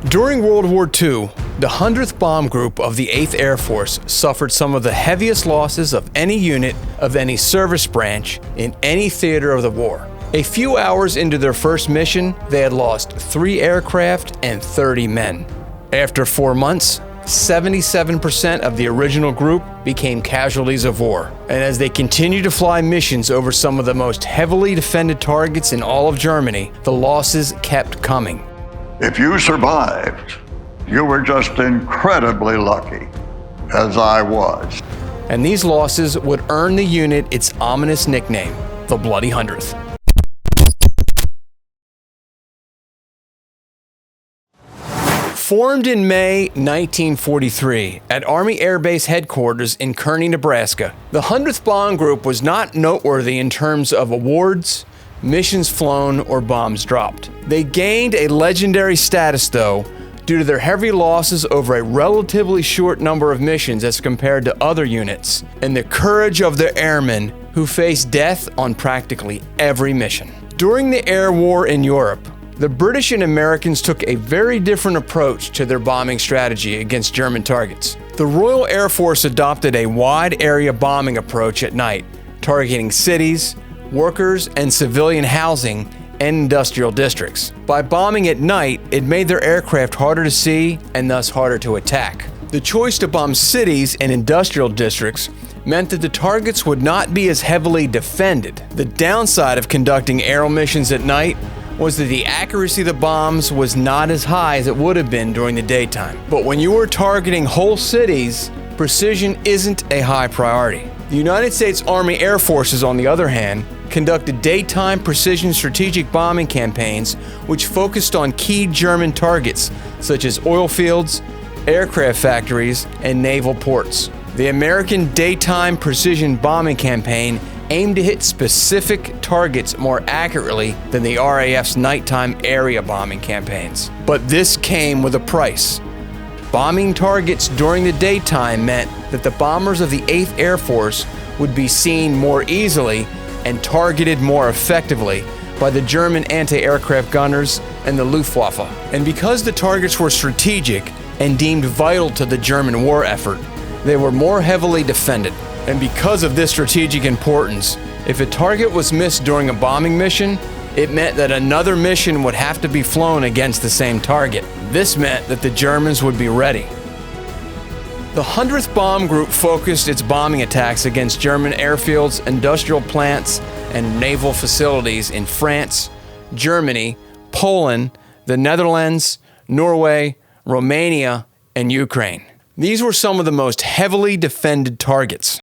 During World War II, the 100th Bomb Group of the 8th Air Force suffered some of the heaviest losses of any unit of any service branch in any theater of the war. A few hours into their first mission, they had lost 3 aircraft and 30 men. After 4 months, 77% of the original group became casualties of war, and as they continued to fly missions over some of the most heavily defended targets in all of Germany, the losses kept coming. If you survived, you were just incredibly lucky, as I was. And these losses would earn the unit its ominous nickname, the Bloody Hundredth. Formed in May 1943 at Army Air Base headquarters in Kearney, Nebraska, the 100th Bomb Group was not noteworthy in terms of awards, missions flown, or bombs dropped. They gained a legendary status, though, due to their heavy losses over a relatively short number of missions as compared to other units, and the courage of their airmen who faced death on practically every mission. During the air war in Europe, the British and Americans took a very different approach to their bombing strategy against German targets. The Royal Air Force adopted a wide area bombing approach at night, targeting cities, workers, and civilian housing and industrial districts. By bombing at night, it made their aircraft harder to see and thus harder to attack. The choice to bomb cities and industrial districts meant that the targets would not be as heavily defended. The downside of conducting aerial missions at night was that the accuracy of the bombs was not as high as it would have been during the daytime. But when you were targeting whole cities, precision isn't a high priority. The United States Army Air Forces, on the other hand, conducted daytime precision strategic bombing campaigns which focused on key German targets such as oil fields, aircraft factories, and naval ports. The American daytime precision bombing campaign aimed to hit specific targets more accurately than the RAF's nighttime area bombing campaigns. But this came with a price. Bombing targets during the daytime meant that the bombers of the 8th Air Force would be seen more easily and targeted more effectively by the German anti-aircraft gunners and the Luftwaffe. And because the targets were strategic and deemed vital to the German war effort, they were more heavily defended. And because of this strategic importance, if a target was missed during a bombing mission, it meant that another mission would have to be flown against the same target. This meant that the Germans would be ready. The 100th Bomb Group focused its bombing attacks against German airfields, industrial plants, and naval facilities in France, Germany, Poland, the Netherlands, Norway, Romania, and Ukraine. These were some of the most heavily defended targets.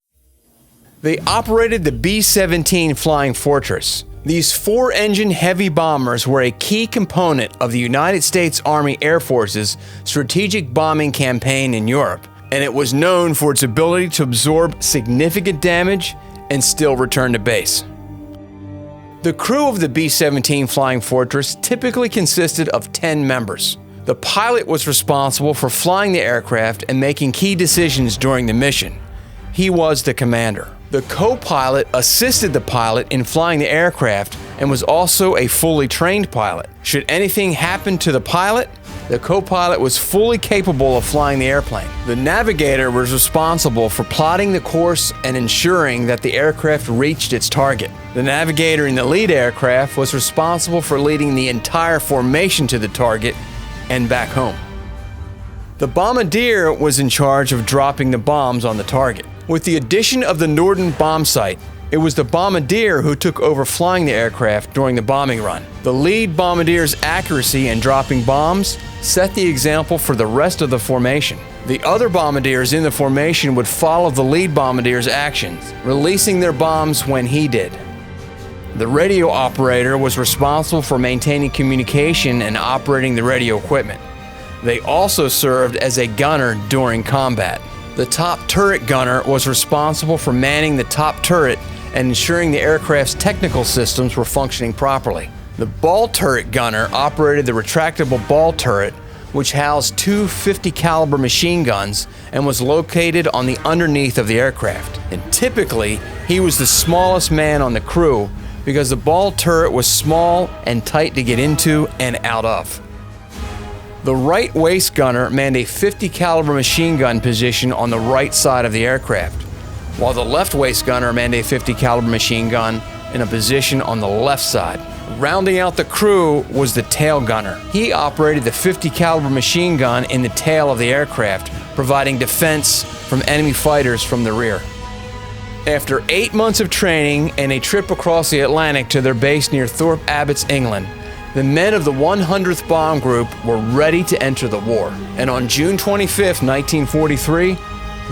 They operated the B-17 Flying Fortress. These 4-engine heavy bombers were a key component of the United States Army Air Force's strategic bombing campaign in Europe, and it was known for its ability to absorb significant damage and still return to base. The crew of the B-17 Flying Fortress typically consisted of 10 members. The pilot was responsible for flying the aircraft and making key decisions during the mission. He was the commander. The co-pilot assisted the pilot in flying the aircraft and was also a fully trained pilot. Should anything happen to the pilot, the co-pilot was fully capable of flying the airplane. The navigator was responsible for plotting the course and ensuring that the aircraft reached its target. The navigator in the lead aircraft was responsible for leading the entire formation to the target and back home. The bombardier was in charge of dropping the bombs on the target. With the addition of the Norden bomb sight, it was the bombardier who took over flying the aircraft during the bombing run. The lead bombardier's accuracy in dropping bombs set the example for the rest of the formation. The other bombardiers in the formation would follow the lead bombardier's actions, releasing their bombs when he did. The radio operator was responsible for maintaining communication and operating the radio equipment. They also served as a gunner during combat. The top turret gunner was responsible for manning the top turret and ensuring the aircraft's technical systems were functioning properly. The ball turret gunner operated the retractable ball turret, which housed 2 50 caliber machine guns and was located on the underneath of the aircraft. And typically, he was the smallest man on the crew because the ball turret was small and tight to get into and out of. The right waist gunner manned a 50 caliber machine gun position on the right side of the aircraft, while the left waist gunner manned a 50 caliber machine gun in a position on the left side. Rounding out the crew was the tail gunner. He operated the 50 caliber machine gun in the tail of the aircraft, providing defense from enemy fighters from the rear. After 8 months of training and a trip across the Atlantic to their base near Thorpe Abbotts, England, the men of the 100th Bomb Group were ready to enter the war. And on June 25, 1943,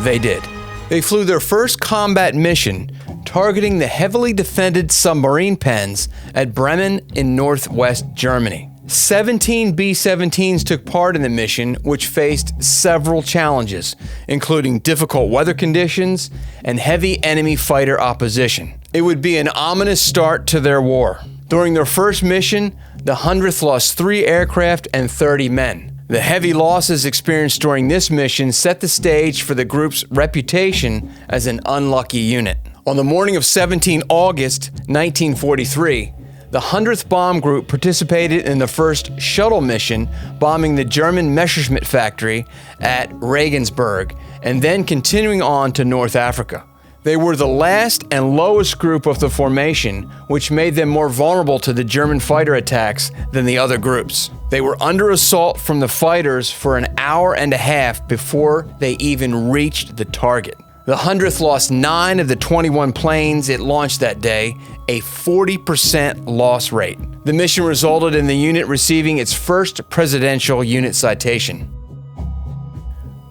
they did. They flew their first combat mission, targeting the heavily defended submarine pens at Bremen in northwest Germany. 17 B-17s took part in the mission, which faced several challenges, including difficult weather conditions and heavy enemy fighter opposition. It would be an ominous start to their war. During their first mission, the 100th lost 3 aircraft and 30 men. The heavy losses experienced during this mission set the stage for the group's reputation as an unlucky unit. On the morning of 17 August 1943, the 100th Bomb Group participated in the first shuttle mission, bombing the German Messerschmitt factory at Regensburg, and then continuing on to North Africa. They were the last and lowest group of the formation, which made them more vulnerable to the German fighter attacks than the other groups. They were under assault from the fighters for an hour and a half before they even reached the target. The 100th lost 9 of the 21 planes it launched that day, a 40% loss rate. The mission resulted in the unit receiving its first presidential unit citation.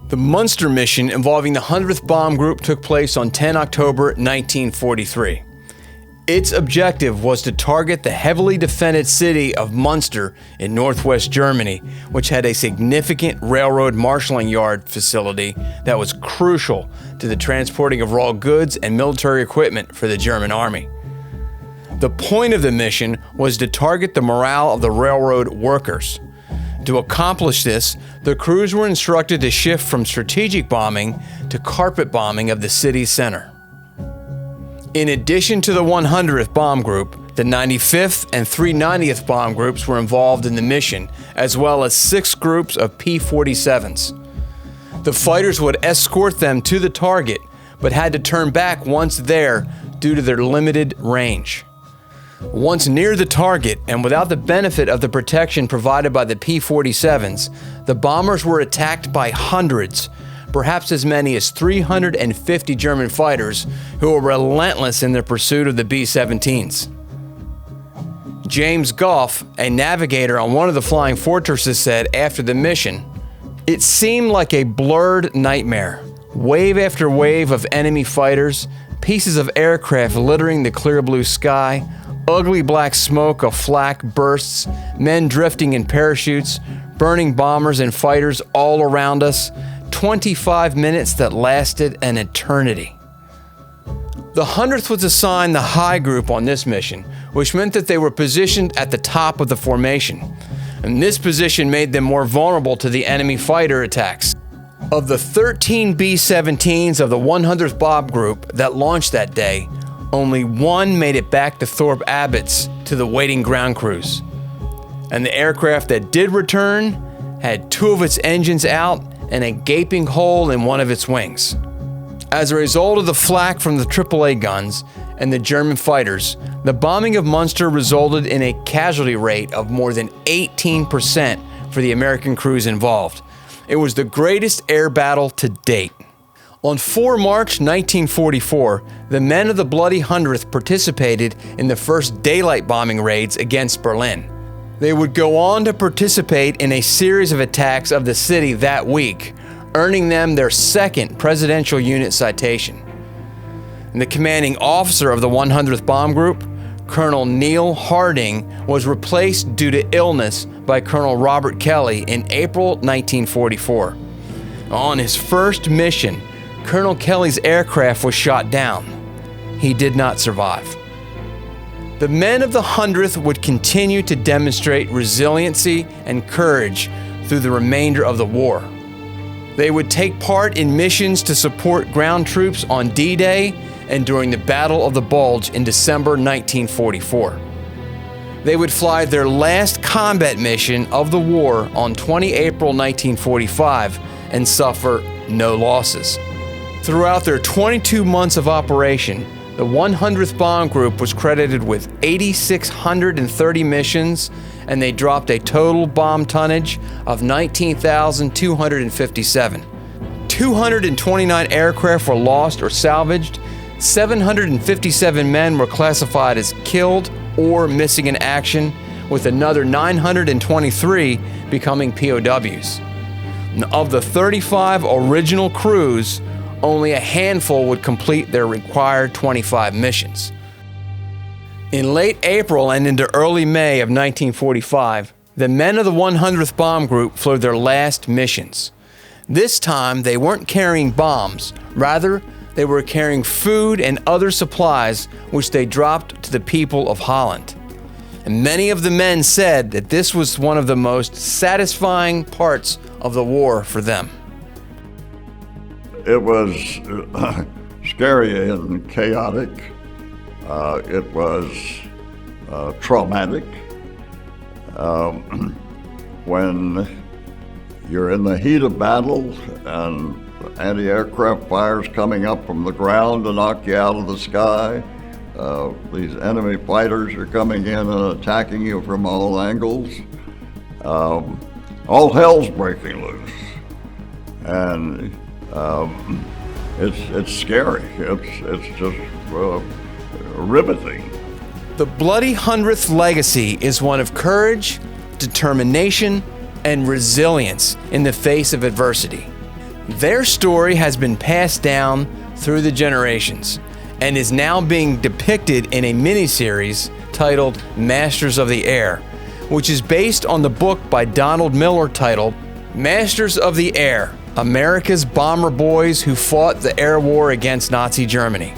The Munster mission involving the 100th Bomb Group took place on 10 October 1943. Its objective was to target the heavily defended city of Munster in northwest Germany, which had a significant railroad marshalling yard facility that was crucial to the transporting of raw goods and military equipment for the German army. The point of the mission was to target the morale of the railroad workers. To accomplish this, the crews were instructed to shift from strategic bombing to carpet bombing of the city's center. In addition to the 100th Bomb Group, the 95th and 390th Bomb Groups were involved in the mission, as well as 6 groups of P-47s. The fighters would escort them to the target, but had to turn back once there due to their limited range. Once near the target, and without the benefit of the protection provided by the P-47s, the bombers were attacked by hundreds, perhaps as many as 350 German fighters who were relentless in their pursuit of the B-17s. James Goff, a navigator on one of the flying fortresses, said after the mission, "It seemed like a blurred nightmare. Wave after wave of enemy fighters, pieces of aircraft littering the clear blue sky, ugly black smoke of flak bursts, men drifting in parachutes, burning bombers and fighters all around us, 25 minutes that lasted an eternity." The 100th was assigned the high group on this mission, which meant that they were positioned at the top of the formation. And this position made them more vulnerable to the enemy fighter attacks. Of the 13 B-17s of the 100th Bomb Group that launched that day, only 1 made it back to Thorpe Abbotts to the waiting ground crews. And the aircraft that did return had 2 of its engines out and a gaping hole in one of its wings. As a result of the flak from the AAA guns and the German fighters, the bombing of Munster resulted in a casualty rate of more than 18% for the American crews involved. It was the greatest air battle to date. On 4 March 1944, the men of the Bloody Hundredth participated in the first daylight bombing raids against Berlin. They would go on to participate in a series of attacks of the city that week, earning them their second presidential unit citation. And the commanding officer of the 100th Bomb Group, Colonel Neil Harding, was replaced due to illness by Colonel Robert Kelly in April 1944. On his first mission, Colonel Kelly's aircraft was shot down. He did not survive. The men of the 100th would continue to demonstrate resiliency and courage through the remainder of the war. They would take part in missions to support ground troops on D-Day and during the Battle of the Bulge in December 1944. They would fly their last combat mission of the war on 20 April 1945 and suffer no losses. Throughout their 22 months of operation, the 100th Bomb Group was credited with 8,630 missions, and they dropped a total bomb tonnage of 19,257. 229 aircraft were lost or salvaged, 757 men were classified as killed or missing in action, with another 923 becoming POWs. Of the 35 original crews, only a handful would complete their required 25 missions. In late April and into early May of 1945, the men of the 100th Bomb Group flew their last missions. This time, they weren't carrying bombs. Rather, they were carrying food and other supplies which they dropped to the people of Holland. And many of the men said that this was one of the most satisfying parts of the war for them. It was scary and chaotic. It was traumatic. When you're in the heat of battle and anti-aircraft fires coming up from the ground to knock you out of the sky, these enemy fighters are coming in and attacking you from all angles. All hell's breaking loose, and it's scary. It's just riveting. The Bloody Hundredth legacy is one of courage, determination, and resilience in the face of adversity. Their story has been passed down through the generations and is now being depicted in a miniseries titled Masters of the Air, which is based on the book by Donald Miller titled Masters of the Air: America's Bomber Boys Who Fought the Air War Against Nazi Germany.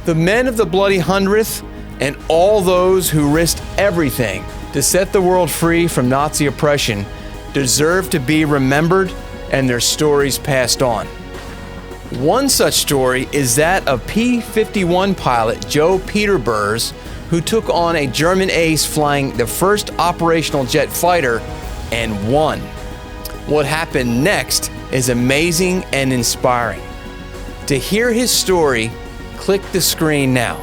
The men of the Bloody Hundredth and all those who risked everything to set the world free from Nazi oppression deserve to be remembered and their stories passed on. One such story is that of P-51 pilot Joe Peterburs, who took on a German ace flying the first operational jet fighter and won. What happened next is amazing and inspiring. To hear his story, click the screen now.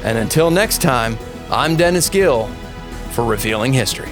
And until next time, I'm Dennis Gill for Revealing History.